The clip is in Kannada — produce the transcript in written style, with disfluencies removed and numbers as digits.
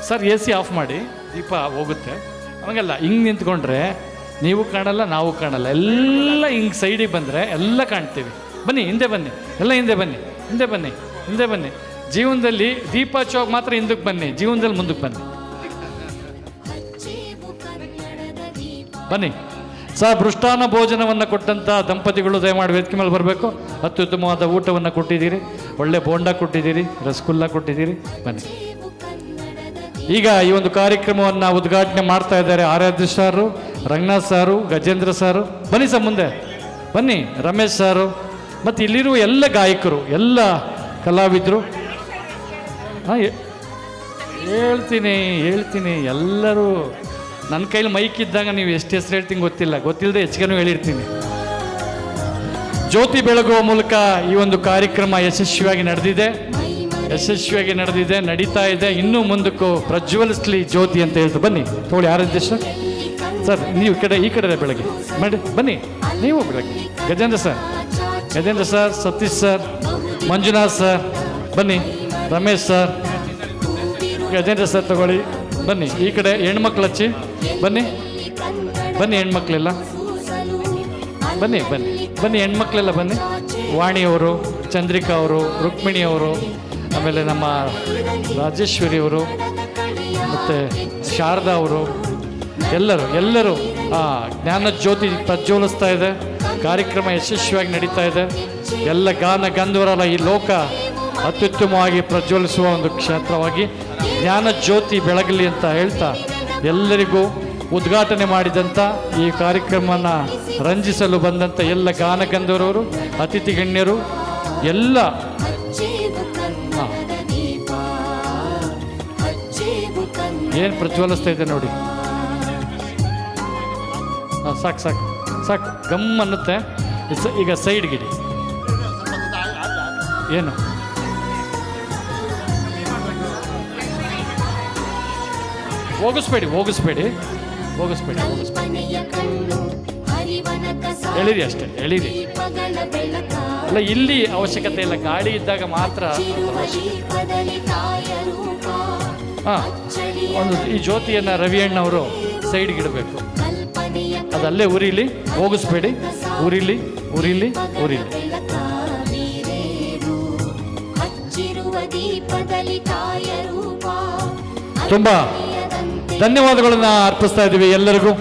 ಸರ್ ಎ ಸಿ ಆಫ್ ಮಾಡಿ, ದೀಪ ಹೋಗುತ್ತೆ. ಅವಾಗೆಲ್ಲ ಹಿಂಗೆ ನಿಂತ್ಕೊಂಡ್ರೆ ನೀವು ಕಾಣಲ್ಲ, ನಾವು ಕಾಣಲ್ಲ. ಎಲ್ಲ ಹಿಂಗೆ ಸೈಡಿಗೆ ಬಂದರೆ ಎಲ್ಲ ಕಾಣ್ತೀವಿ. ಬನ್ನಿ, ಹಿಂದೆ ಬನ್ನಿ, ಎಲ್ಲ ಹಿಂದೆ ಬನ್ನಿ, ಹಿಂದೆ ಬನ್ನಿ, ಹಿಂದೆ ಬನ್ನಿ. ಜೀವನದಲ್ಲಿ ದೀಪ ಹಚ್ಚೋವಾಗ ಮಾತ್ರ ಹಿಂದಕ್ಕೆ ಬನ್ನಿ, ಜೀವನದಲ್ಲಿ ಮುಂದಕ್ಕೆ ಬನ್ನಿ. ಬನ್ನಿ ಸರ್. ಮೃಷ್ಟಾನ್ನ ಭೋಜನವನ್ನು ಕೊಟ್ಟಂಥ ದಂಪತಿಗಳು ದಯಮಾಡಿ ವೇದಿಕೆ ಮೇಲೆ ಬರಬೇಕು. ಅತ್ಯುತ್ತಮವಾದ ಊಟವನ್ನು ಕೊಟ್ಟಿದ್ದೀರಿ, ಒಳ್ಳೆ ಬೋಂಡ ಕೊಟ್ಟಿದ್ದೀರಿ, ರಸಗುಲ್ಲ ಕೊಟ್ಟಿದ್ದೀರಿ. ಬನ್ನಿ. ಈಗ ಈ ಒಂದು ಕಾರ್ಯಕ್ರಮವನ್ನು ಉದ್ಘಾಟನೆ ಮಾಡ್ತಾ ಇದ್ದಾರೆ ಆರಾಧ್ಯ ಸಾರು, ರಂಗನಾಥ್ ಸಾರು, ಗಜೇಂದ್ರ ಸಾರು. ಬನ್ನಿ ಸರ್, ಮುಂದೆ ಬನ್ನಿ. ರಮೇಶ್ ಸಾರು ಮತ್ತು ಇಲ್ಲಿರುವ ಎಲ್ಲ ಗಾಯಕರು, ಎಲ್ಲ ಕಲಾವಿದರು. ಹಾಂ, ಹೇಳ್ತೀನಿ ಎಲ್ಲರೂ. ನನ್ನ ಕೈಲಿ ಮೈಕ್ ಇದ್ದಾಗ ನೀವು ಎಷ್ಟು ಹೆಸರು ಹೇಳ್ತೀನಿ ಗೊತ್ತಿಲ್ಲದೆ ಹೆಚ್ಚಿಗೆನೂ ಹೇಳಿರ್ತೀನಿ. ಜ್ಯೋತಿ ಬೆಳಗುವ ಮೂಲಕ ಈ ಒಂದು ಕಾರ್ಯಕ್ರಮ ಯಶಸ್ವಿಯಾಗಿ ನಡೆದಿದೆ, ನಡೀತಾ ಇದೆ. ಇನ್ನೂ ಮುಂದಕ್ಕೂ ಪ್ರಜ್ವಲಿಸಲಿ ಜ್ಯೋತಿ ಅಂತ ಹೇಳ್ತು. ಬನ್ನಿ ತಗೊಳ್ಳಿ ಆರಾಧ್ಯ ಸರ್, ನೀವು ಈ ಕಡೆ ಬೆಳಗ್ಗೆ ಮಾಡಿ ಬನ್ನಿ. ನೀವು ಬೆಳಗ್ಗೆ Gajendra sir, Satish sir, Manjunath sir, ಬನ್ನಿ. ರಮೇಶ್ ಸರ್, ಗಜೇಂದ್ರ ಸರ್ ತಗೊಳ್ಳಿ. ಬನ್ನಿ ಈ ಕಡೆ. ಹೆಣ್ಮಕ್ಳು ಹಚ್ಚಿ ಬನ್ನಿ, ಹೆಣ್ಮಕ್ಳೆಲ್ಲ ಬನ್ನಿ ಹೆಣ್ಮಕ್ಳೆಲ್ಲ ಬನ್ನಿ. ವಾಣಿಯವರು, ಚಂದ್ರಿಕಾ ಅವರು, ರುಕ್ಮಿಣಿ ಅವರು, ಆಮೇಲೆ ನಮ್ಮ ರಾಜೇಶ್ವರಿ ಅವರು, ಮತ್ತು ಶಾರದಾ ಅವರು, ಎಲ್ಲರೂ ಜ್ಞಾನ ಜ್ಯೋತಿ ಪ್ರಜ್ವಲಿಸ್ತಾ ಇದೆ. ಕಾರ್ಯಕ್ರಮ ಯಶಸ್ವಿಯಾಗಿ ನಡೀತಾ ಇದೆ. ಎಲ್ಲ ಗಾನ ಗಂಧರ್ವರ ಈ ಲೋಕ ಅತ್ಯುತ್ತಮವಾಗಿ ಪ್ರಜ್ವಲಿಸುವ ಒಂದು ಕ್ಷೇತ್ರವಾಗಿ ಜ್ಞಾನ ಜ್ಯೋತಿ ಬೆಳಗಲಿ ಅಂತ ಹೇಳ್ತಾ, ಎಲ್ಲರಿಗೂ ಉದ್ಘಾಟನೆ ಮಾಡಿದಂಥ ಈ ಕಾರ್ಯಕ್ರಮನ ರಂಜಿಸಲು ಬಂದಂಥ ಎಲ್ಲ ಗಾನ ಗಂಧರ್ವರು, ಅತಿಥಿ ಗಣ್ಯರು ಎಲ್ಲ ಏನು ಪ್ರಜ್ವಲಿಸ್ತಾ ಇದೆ ನೋಡಿ. ಸಾಕು ಗಮ್ ಅನ್ನುತ್ತೆ. ಈಗ ಸೈಡ್ಗಿಡಿ. ಏನು ಹೋಗಿಸ್ಬೇಡಿ. ಎಳೀರಿ ಅಷ್ಟೇ, ಎಳೀರಿ. ಅಲ್ಲ, ಇಲ್ಲಿ ಅವಶ್ಯಕತೆ ಇಲ್ಲ, ಗಾಳಿ ಇದ್ದಾಗ ಮಾತ್ರ. ಒಂದು ಈ ಜ್ಯೋತಿಯನ್ನು ರವಿಯಣ್ಣವರು ಸೈಡ್ಗೆ ಇಡಬೇಕು. ಅದಲ್ಲೇ ಉರಿಲಿ, ಹೋಗಿಸ್ಬೇಡಿ. ಉರಿಲಿ. ತುಂಬ ಧನ್ಯವಾದಗಳನ್ನು ಅರ್ಪಿಸ್ತಾ ಇದ್ದೀವಿ ಎಲ್ಲರಿಗೂ.